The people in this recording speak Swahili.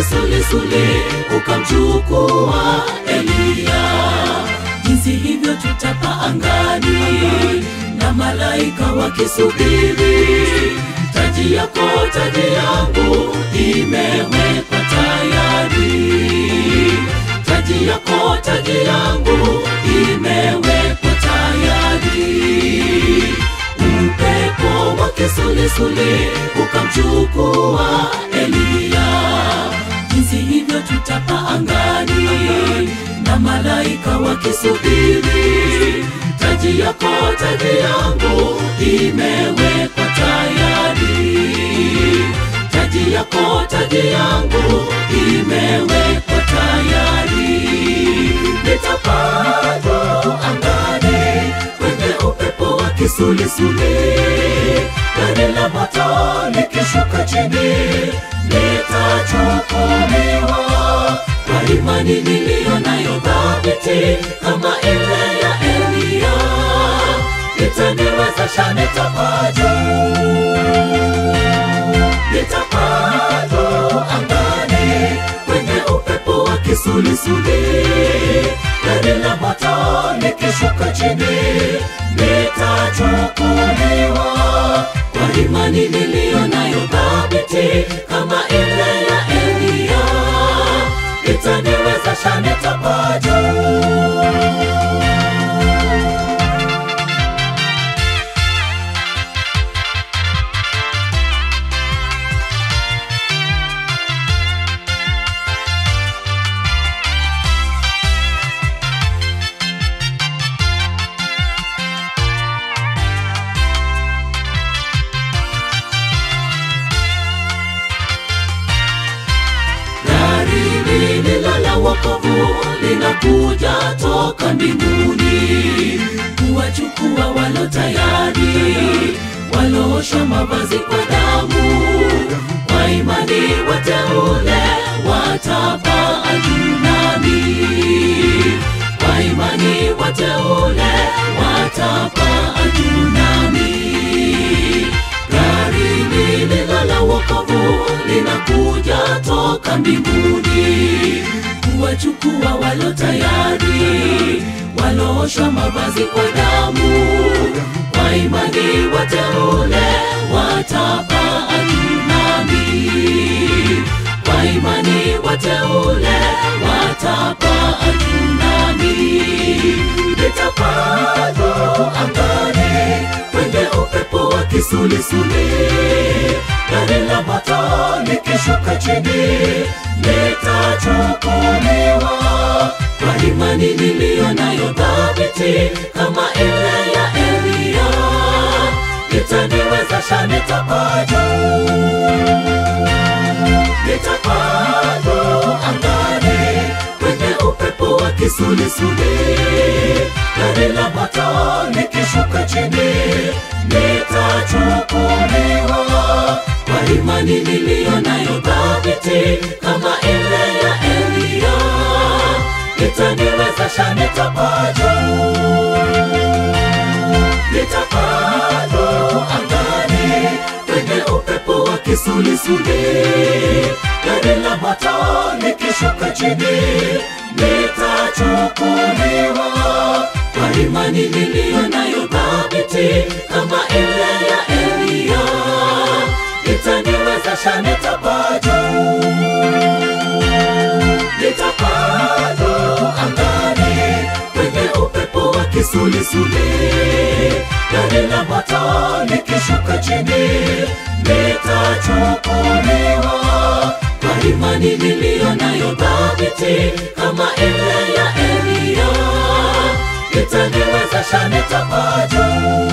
kisulisuli ukamchukua Elia. Jinsi hivyo tutapaa angani na malaika wakisubiri. Taji yako, taji yangu imewekwa tayari. Taji yako, taji yangu imewekwa tayari. Upepo wa kisulisuli ukamchukua Elia. Jinsi hivyo tutapaa angani na malaika wakisubiri. Taji yako, taji yangu imewekwa tayari. Taji yako, taji yangu imewekwa tayari. Nitapaa juu angani kwenye upepo wa kisulisuli. Gari la moto likishuka chini, nitachukuliwa kwa imani niliyo nayo thabiti kama ile ya Elia. Itaniwezesha nitapaa juu. Nitapaa juu angani kwenye upepo wa kisulisuli. Gari la moto likishuka chini, nitachukuliwa kwa imani niliyo nayo thabiti kama ile ya Elia. Itaniwezesha nitapaa juu. Wokovu linakuja toka mbinguni kuwachukua walo tayari, walooshwa mavazi kwa damu. Kwa imani wateule watapaa juu nami. Kwa imani wateule watapaa juu nami. Gari lililo la wokovu linakuja toka mbinguni kuwachukua walo tayari, walooshwa mavazi kwa damu. Kwa imani wateule watapaa juu nami. Kwa imani wateule watapaa juu nami. Nitapaa juu angani kwenye upepo wa kisulisuli. Gari la moto likishuka chini, nitachukuliwa kwa imani niliyo nayo thabiti kama ile ya Elia. Itaniwezesha nitapaa juu. Nitapaa juu angani kwenye upepo wa kisulisuli. Gari la moto likishuka chini, nitachukuliwa kwa imani niliyo nayo thabiti kama ile ya Elia. Itaniwezesha nitapaa juu. Nitapaa juu angani kwenye upepo wa kisulisuli. Gari la moto likishuka chini, nitachukuliwa kwa imani niliyo nayo thabiti kama ile ya Elia. Itaniwezesha nitapaa juu. Nitapaa juu angani kwenye upepo wa kisulisuli. Gari la moto likishuka chini, nitachukuliwa kwa imani niliyo nayo thabiti kama ile ya Elia. Itaniwezesha nitapaa juu.